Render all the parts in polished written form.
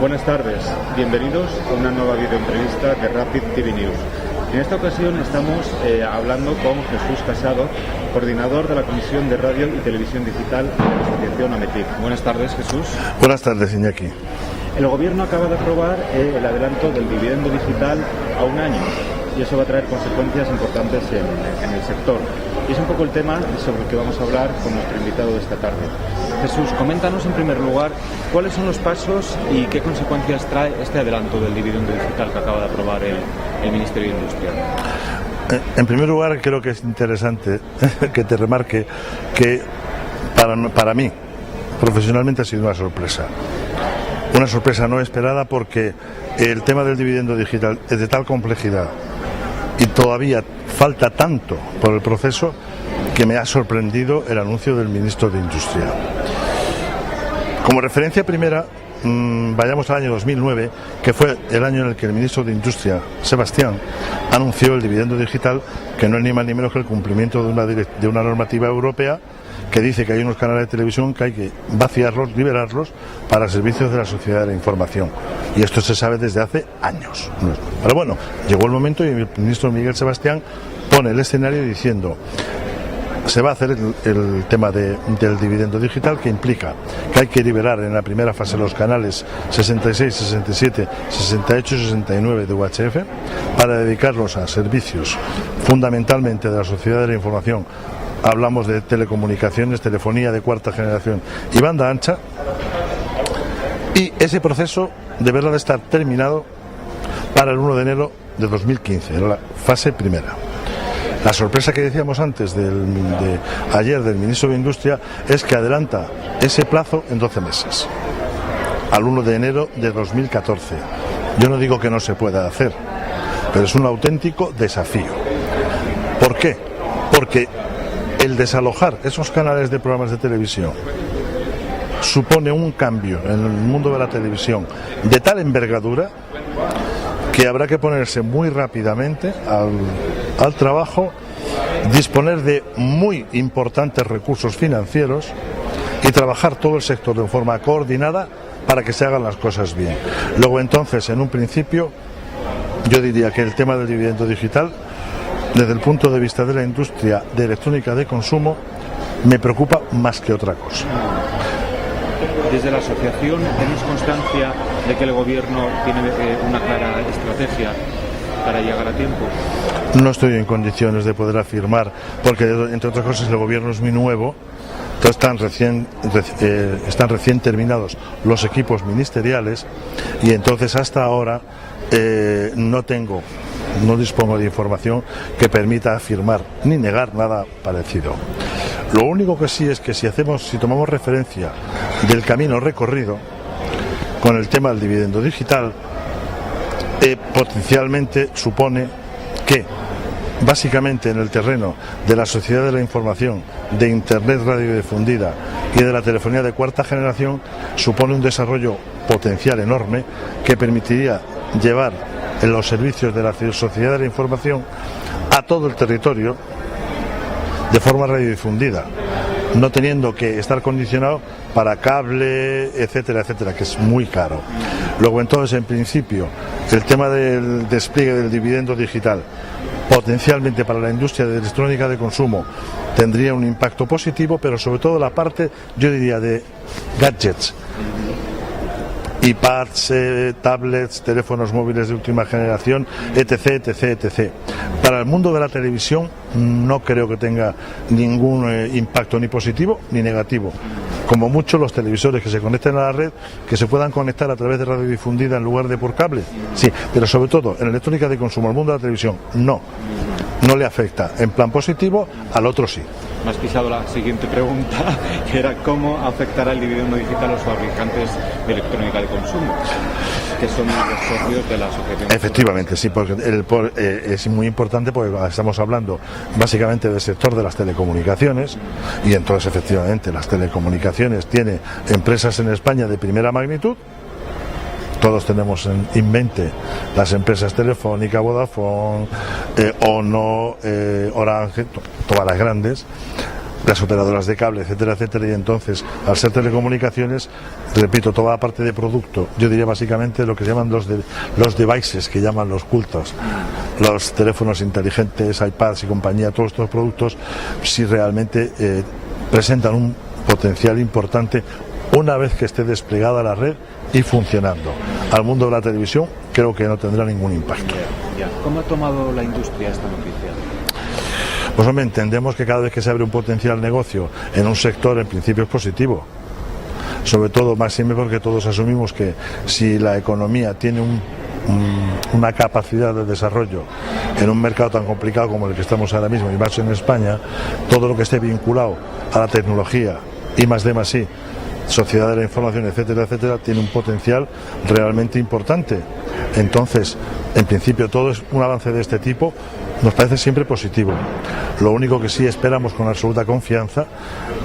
Buenas tardes, bienvenidos a una nueva videoentrevista de Rapid TV News. En esta ocasión estamos hablando con Jesús Casado, coordinador de la Comisión de Radio y Televisión Digital de la Asociación AMETIC. Buenas tardes, Jesús. Buenas tardes, Iñaki. El Gobierno acaba de aprobar el adelanto del dividendo digital a un año y eso va a traer consecuencias importantes en el sector. Y es un poco el tema sobre el que vamos a hablar con nuestro invitado de esta tarde. Jesús, coméntanos en primer lugar cuáles son los pasos y qué consecuencias trae este adelanto del dividendo digital que acaba de aprobar el Ministerio de Industria. En primer lugar, creo que es interesante que te remarque que para mí, profesionalmente, ha sido una sorpresa. Una sorpresa no esperada porque el tema del dividendo digital es de tal complejidad y todavía falta tanto por el proceso que me ha sorprendido el anuncio del ministro de Industria. Como referencia primera, vayamos al año 2009, que fue el año en el que el ministro de Industria, Sebastián, anunció el dividendo digital, que no es ni más ni menos que el cumplimiento de una normativa europea que dice que hay unos canales de televisión que hay que vaciarlos, liberarlos para servicios de la sociedad de la información. Y esto se sabe desde hace años. Pero bueno, llegó el momento y el ministro Miguel Sebastián pone el escenario diciendo: se va a hacer el tema del dividendo digital, que implica que hay que liberar en la primera fase los canales 66, 67, 68 y 69 de UHF para dedicarlos a servicios fundamentalmente de la sociedad de la información. Hablamos de telecomunicaciones, telefonía de cuarta generación y banda ancha, y ese proceso deberá de estar terminado para el 1 de enero de 2015, era la fase primera. La sorpresa que decíamos antes de ayer del ministro de Industria es que adelanta ese plazo en 12 meses, al 1 de enero de 2014. Yo no digo que no se pueda hacer, pero es un auténtico desafío. ¿Por qué? Porque el desalojar esos canales de programas de televisión supone un cambio en el mundo de la televisión de tal envergadura que habrá que ponerse muy rápidamente al trabajo, disponer de muy importantes recursos financieros y trabajar todo el sector de forma coordinada para que se hagan las cosas bien. Luego, entonces, en un principio, yo diría que el tema del dividendo digital, desde el punto de vista de la industria de electrónica de consumo, me preocupa más que otra cosa. Desde la asociación, ¿tenéis constancia de que el Gobierno tiene una clara estrategia para llegar a tiempo? No estoy en condiciones de poder afirmar, porque entre otras cosas el Gobierno es muy nuevo. Entonces están recién terminados los equipos ministeriales y entonces hasta ahora no dispongo de información que permita afirmar ni negar nada parecido. Lo único que sí es que si tomamos referencia del camino recorrido con el tema del dividendo digital, potencialmente supone que básicamente en el terreno de la sociedad de la información, de Internet radiodifundida y de la telefonía de cuarta generación, supone un desarrollo potencial enorme que permitiría llevar en los servicios de la sociedad de la información a todo el territorio de forma radiodifundida, no teniendo que estar condicionado para cable, etcétera, etcétera, que es muy caro. Luego, entonces, en principio, el tema del despliegue del dividendo digital, potencialmente para la industria de electrónica de consumo, tendría un impacto positivo, pero sobre todo la parte, yo diría, de gadgets, iPads, tablets, teléfonos móviles de última generación, etc., etc., etc. Para el mundo de la televisión no creo que tenga ningún impacto ni positivo ni negativo. Como mucho los televisores que se conecten a la red, que se puedan conectar a través de radiodifundida en lugar de por cable, sí, pero sobre todo en electrónica de consumo, al mundo de la televisión, no le afecta. En plan positivo, al otro sí. Me has pisado la siguiente pregunta, que era cómo afectará el dividendo digital a los fabricantes de electrónica de consumo, que son los socios de la asociación. Efectivamente, sí, porque es muy importante, porque estamos hablando básicamente del sector de las telecomunicaciones, y entonces efectivamente las telecomunicaciones tiene empresas en España de primera magnitud. Todos tenemos en mente las empresas Telefónica, Vodafone, Ono, Orange, todas las grandes. las operadoras de cable, etcétera, etcétera, y entonces, al ser telecomunicaciones, repito, toda la parte de producto, yo diría básicamente lo que se llaman los devices, que llaman los cultos, los teléfonos inteligentes, iPads y compañía, todos estos productos, si realmente presentan un potencial importante una vez que esté desplegada la red y funcionando. Al mundo de la televisión creo que no tendrá ningún impacto. ¿Cómo ha tomado la industria esta noticia? Pues hombre, entendemos que cada vez que se abre un potencial negocio en un sector, en principio es positivo. Sobre todo, máxime porque todos asumimos que si la economía tiene una capacidad de desarrollo en un mercado tan complicado como el que estamos ahora mismo, y más en España, todo lo que esté vinculado a la tecnología, I+D+I, sociedad de la información, etcétera, etcétera, tiene un potencial realmente importante. Entonces, en principio, todo es un avance de este tipo, nos parece siempre positivo. Lo único que sí esperamos con absoluta confianza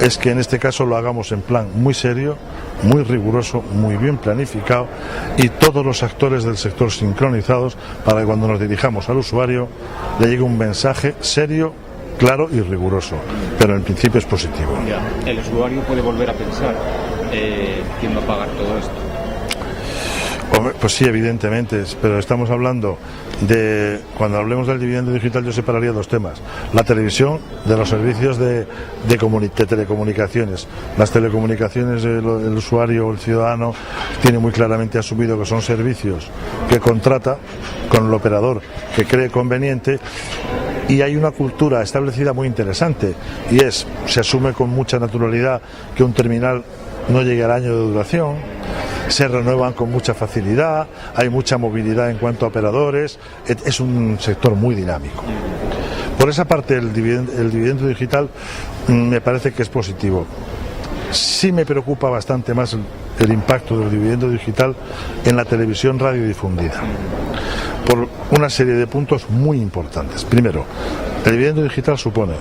es que en este caso lo hagamos en plan muy serio, muy riguroso, muy bien planificado, y todos los actores del sector sincronizados para que cuando nos dirijamos al usuario le llegue un mensaje serio, claro y riguroso, pero en principio es positivo. El usuario puede volver a pensar quién va a pagar todo esto. Hombre, pues sí, evidentemente, pero estamos hablando de, cuando hablemos del dividendo digital, yo separaría dos temas: la televisión de los servicios de telecomunicaciones. Las telecomunicaciones, el usuario o el ciudadano tiene muy claramente asumido que son servicios que contrata con el operador que cree conveniente. Y hay una cultura establecida muy interesante, y se asume con mucha naturalidad que un terminal no llegue al año de duración, se renuevan con mucha facilidad, hay mucha movilidad en cuanto a operadores, es un sector muy dinámico. Por esa parte el dividendo digital me parece que es positivo. Sí me preocupa bastante más el impacto del dividendo digital en la televisión radiodifundida, por una serie de puntos muy importantes. Primero, el dividendo digital supone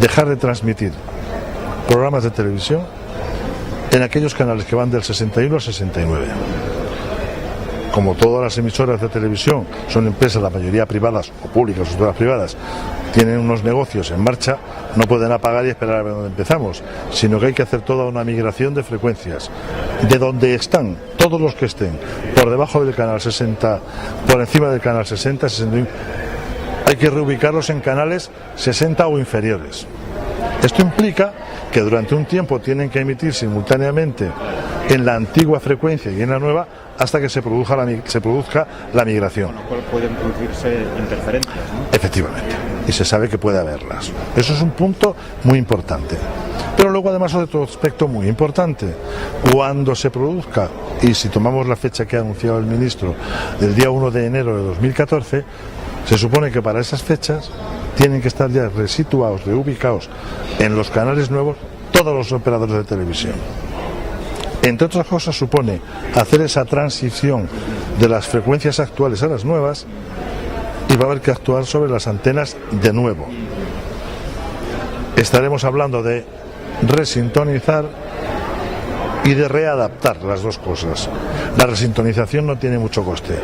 dejar de transmitir programas de televisión en aquellos canales que van del 61 al 69. Como todas las emisoras de televisión son empresas, la mayoría privadas o públicas o todas privadas, tienen unos negocios en marcha, no pueden apagar y esperar a ver dónde empezamos, sino que hay que hacer toda una migración de frecuencias, de donde están todos los que estén por debajo del canal 60, por encima del canal 60, 61, hay que reubicarlos en canales 60 o inferiores. Esto implica que durante un tiempo tienen que emitir simultáneamente en la antigua frecuencia y en la nueva hasta que se produzca la migración. Con lo cual pueden producirse interferencias, ¿no? Efectivamente, y se sabe que puede haberlas. Eso es un punto muy importante. Pero luego además otro aspecto muy importante: cuando se produzca, y si tomamos la fecha que ha anunciado el ministro del día 1 de enero de 2014, se supone que para esas fechas tienen que estar ya resituados, reubicados en los canales nuevos todos los operadores de televisión. Entre otras cosas, supone hacer esa transición de las frecuencias actuales a las nuevas, y va a haber que actuar sobre las antenas de nuevo. Estaremos hablando de resintonizar y de readaptar las dos cosas. La resintonización no tiene mucho coste.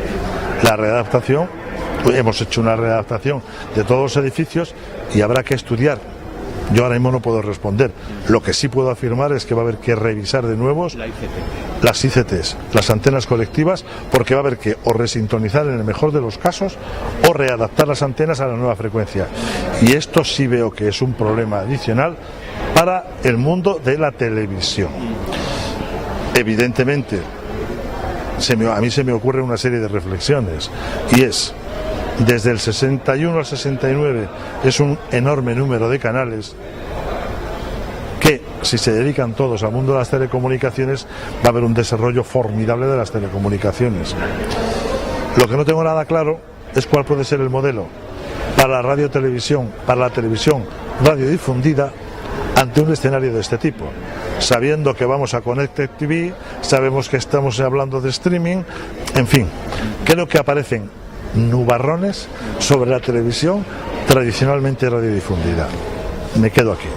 La readaptación, hemos hecho una readaptación de todos los edificios y habrá que estudiar. Yo ahora mismo no puedo responder. Lo que sí puedo afirmar es que va a haber que revisar de nuevo las ICTs, las antenas colectivas, porque va a haber que o resintonizar en el mejor de los casos o readaptar las antenas a la nueva frecuencia. Y esto sí veo que es un problema adicional para el mundo de la televisión. Evidentemente, a mí se me ocurre una serie de reflexiones, y es: desde el 61 al 69 es un enorme número de canales que, si se dedican todos al mundo de las telecomunicaciones, va a haber un desarrollo formidable de las telecomunicaciones. Lo que no tengo nada claro es cuál puede ser el modelo para la radiotelevisión, para la televisión radiodifundida ante un escenario de este tipo, sabiendo que vamos a Connected TV, sabemos que estamos hablando de streaming, en fin, creo que aparecen nubarrones sobre la televisión tradicionalmente radiodifundida. Me quedo aquí.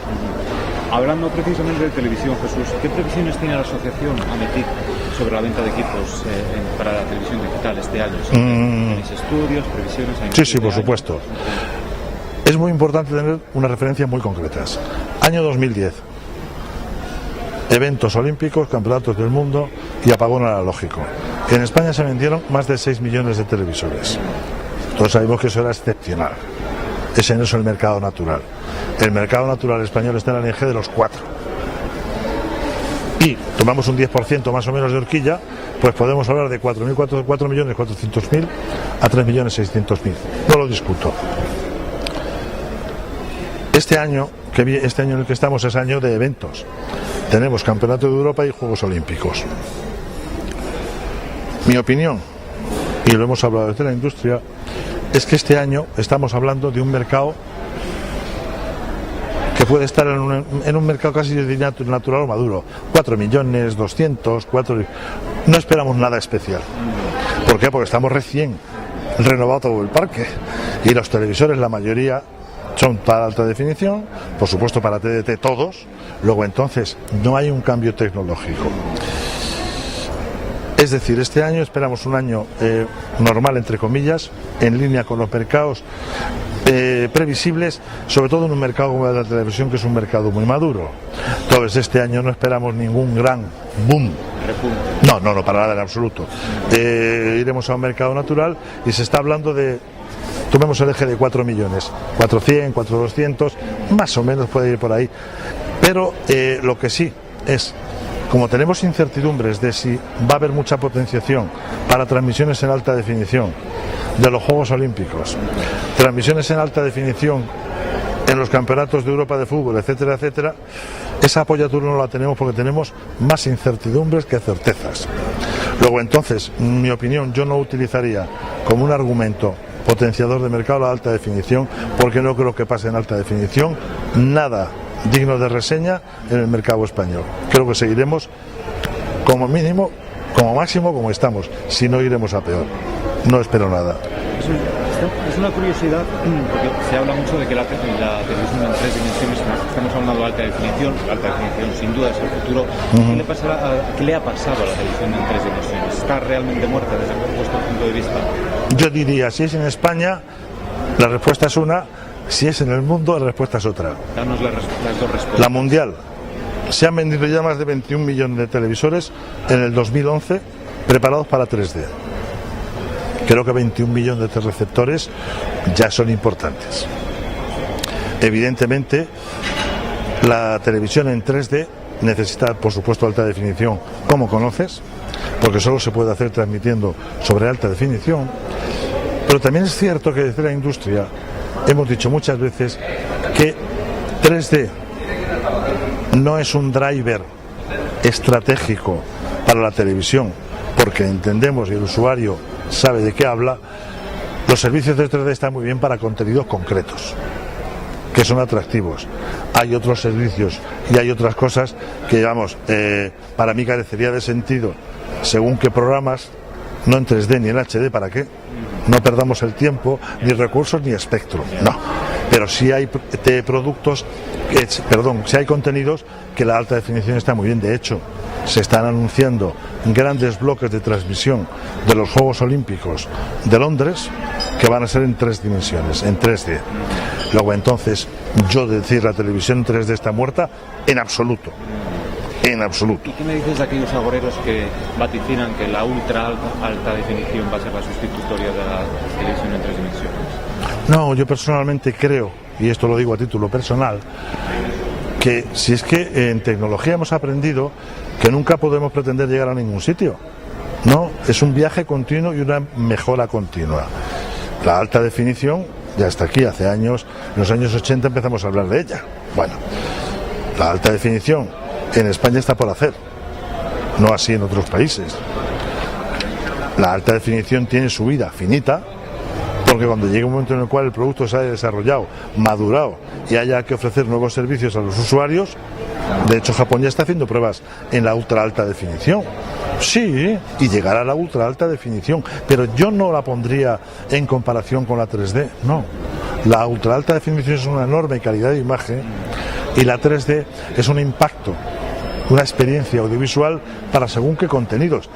Hablando precisamente de televisión, Jesús, ¿qué previsiones tiene la asociación AMETIC sobre la venta de equipos para la televisión digital este año? ¿Tenéis estudios, previsiones? Sí, por supuesto. es muy importante tener unas referencias muy concretas. Año 2010. Eventos olímpicos, campeonatos del mundo y apagón analógico. En España se vendieron más de 6 millones de televisores. Todos sabemos que eso era excepcional. Ese no es el mercado natural. El mercado natural español está en la línea de los 4. Y tomamos un 10% más o menos de horquilla, pues podemos hablar de 4.400.000 a 3.600.000. No lo discuto. Este año en el que estamos es año de eventos. Tenemos Campeonato de Europa y Juegos Olímpicos. Mi opinión, y lo hemos hablado desde la industria, es que este año estamos hablando de un mercado que puede estar en un mercado casi natural o maduro. 4.200.000, no esperamos nada especial. ¿Por qué? Porque estamos recién renovado todo el parque y los televisores, la mayoría, son para alta definición, por supuesto para TDT todos. Luego entonces no hay un cambio tecnológico. Es decir, este año esperamos un año normal, entre comillas, en línea con los mercados previsibles, sobre todo en un mercado como el de la televisión, que es un mercado muy maduro. Entonces este año no esperamos ningún gran boom. No, para nada en absoluto. Iremos a un mercado natural y se está hablando de, tomemos el eje de 4 millones, 400, 400, más o menos puede ir por ahí. Pero lo que sí es, como tenemos incertidumbres de si va a haber mucha potenciación para transmisiones en alta definición de los Juegos Olímpicos, transmisiones en alta definición en los campeonatos de Europa de fútbol, etcétera, etcétera, esa apoyatura no la tenemos porque tenemos más incertidumbres que certezas. Luego entonces, en mi opinión, yo no utilizaría como un argumento potenciador de mercado la alta definición, porque no creo que pase en alta definición nada digno de reseña en el mercado español. Creo que seguiremos como mínimo, como máximo como estamos, si no iremos a peor. No espero nada. Es una curiosidad, porque se habla mucho de que la televisión en 3 dimensiones, estamos hablando de alta definición sin duda es el futuro. ¿Qué le ha pasado a la televisión en 3 dimensiones? ¿Está realmente muerta desde vuestro punto de vista? Yo diría, si es en España, la respuesta es una; si es en el mundo, la respuesta es otra. Danos las dos respuestas. La mundial. Se han vendido ya más de 21 millones de televisores en el 2011 preparados para 3D. Creo que 21 millones de receptores ya son importantes. Evidentemente, la televisión en 3D necesita, por supuesto, alta definición, como conoces, porque solo se puede hacer transmitiendo sobre alta definición. Pero también es cierto que desde la industria hemos dicho muchas veces que 3D no es un driver estratégico para la televisión, porque entendemos y el usuario sabe de qué habla. Los servicios de 3D están muy bien para contenidos concretos, que son atractivos. Hay otros servicios y hay otras cosas que, digamos, para mí carecería de sentido, según qué programas, no en 3D ni en HD, ¿para qué? No perdamos el tiempo, ni recursos, ni espectro, no. Pero sí hay productos, sí hay contenidos que la alta definición está muy bien. De hecho, se están anunciando grandes bloques de transmisión de los Juegos Olímpicos de Londres que van a ser en 3 dimensiones, en 3D. Luego entonces, yo decir la televisión en 3D está muerta, en absoluto. En absoluto. ¿Y qué me dices de aquellos agoreros que vaticinan que la ultra alta definición va a ser la sustitutoria de la televisión en 3 dimensiones? No, yo personalmente creo, y esto lo digo a título personal, que si es que en tecnología hemos aprendido que nunca podemos pretender llegar a ningún sitio. No, es un viaje continuo y una mejora continua. La alta definición ya está aquí, hace años, en los años 80 empezamos a hablar de ella. Bueno, la alta definición en España está por hacer, no así en otros países. La alta definición tiene su vida finita, porque cuando llegue un momento en el cual el producto se haya desarrollado, madurado y haya que ofrecer nuevos servicios a los usuarios, de hecho Japón ya está haciendo pruebas en la ultra alta definición. Sí, y llegará a la ultra alta definición, pero yo no la pondría en comparación con la 3D, no. La ultra alta definición es una enorme calidad de imagen y la 3D es un impacto, una experiencia audiovisual para según qué contenidos.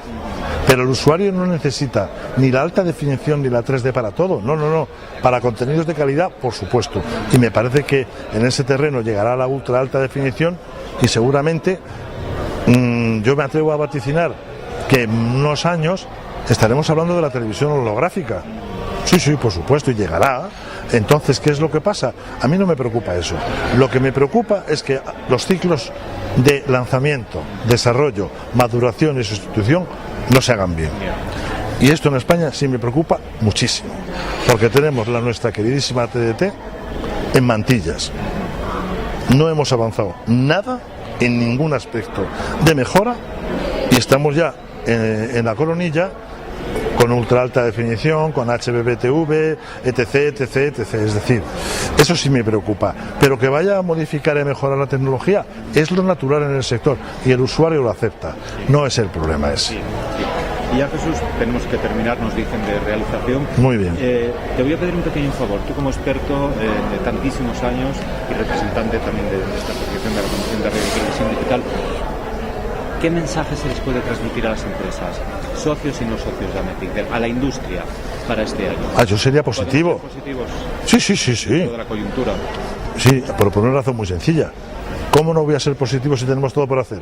Pero el usuario no necesita ni la alta definición ni la 3D para todo, no. Para contenidos de calidad, por supuesto. Y me parece que en ese terreno llegará la ultra alta definición y seguramente yo me atrevo a vaticinar que en unos años estaremos hablando de la televisión holográfica. Sí, por supuesto, y llegará. Entonces, ¿qué es lo que pasa? A mí no me preocupa eso. Lo que me preocupa es que los ciclos de lanzamiento, desarrollo, maduración y sustitución no se hagan bien. Y esto en España sí me preocupa muchísimo, porque tenemos nuestra queridísima TDT en mantillas. No hemos avanzado nada en ningún aspecto de mejora y estamos ya en la coronilla con ultra alta definición, con HBBTV, etc. Es decir, eso sí me preocupa. Pero que vaya a modificar y mejorar la tecnología es lo natural en el sector y el usuario lo acepta. No es el problema ese. Sí. Y ya, Jesús, tenemos que terminar, nos dicen, de realización. Muy bien. Te voy a pedir un pequeño favor. Tú, como experto de tantísimos años y representante también de esta asociación de la Comisión de Radio y Televisión Digital, ¿qué mensaje se les puede transmitir a las empresas, socios y no socios de Ametic, a la industria para este año? Yo sería positivo. Sí. Toda la coyuntura. Sí, pero por una razón muy sencilla. ¿Cómo no voy a ser positivo si tenemos todo por hacer?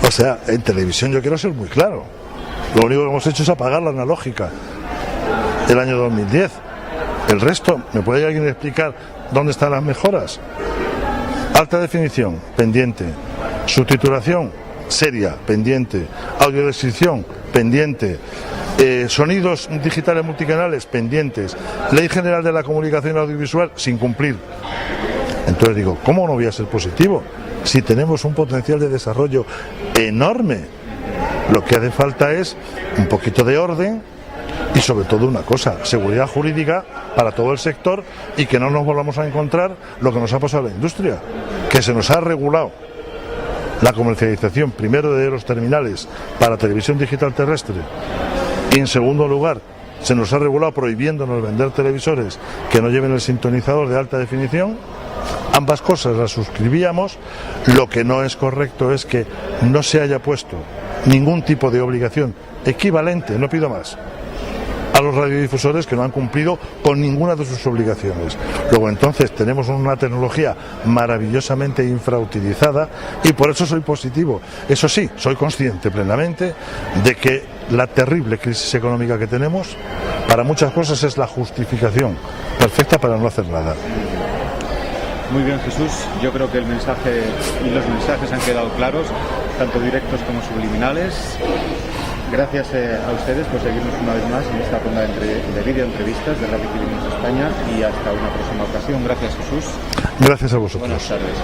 O sea, en televisión yo quiero ser muy claro. Lo único que hemos hecho es apagar la analógica el año 2010. El resto, ¿me puede alguien explicar dónde están las mejoras? Alta definición, pendiente. Subtitulación, seria, pendiente. Audiodescripción, pendiente. Sonidos digitales multicanales, pendientes. Ley General de la Comunicación Audiovisual, sin cumplir. Entonces digo, ¿cómo no voy a ser positivo? Si tenemos un potencial de desarrollo enorme. Lo que hace falta es un poquito de orden y sobre todo una cosa, seguridad jurídica para todo el sector y que no nos volvamos a encontrar lo que nos ha pasado a la industria, que se nos ha regulado la comercialización primero de los terminales para televisión digital terrestre y en segundo lugar se nos ha regulado prohibiéndonos vender televisores que no lleven el sintonizador de alta definición. Ambas cosas las suscribíamos. Lo que no es correcto es que no se haya puesto ningún tipo de obligación equivalente, no pido más, a los radiodifusores que no han cumplido con ninguna de sus obligaciones. Luego entonces tenemos una tecnología maravillosamente infrautilizada y por eso soy positivo. Eso sí, soy consciente plenamente de que la terrible crisis económica que tenemos para muchas cosas es la justificación perfecta para no hacer nada. Muy bien, Jesús, yo creo que el mensaje y los mensajes han quedado claros, tanto directos como subliminales. Gracias a ustedes por seguirnos una vez más en esta ronda de videoentrevistas de Radio Television España y hasta una próxima ocasión. Gracias, Jesús. Gracias a vosotros. Buenas tardes.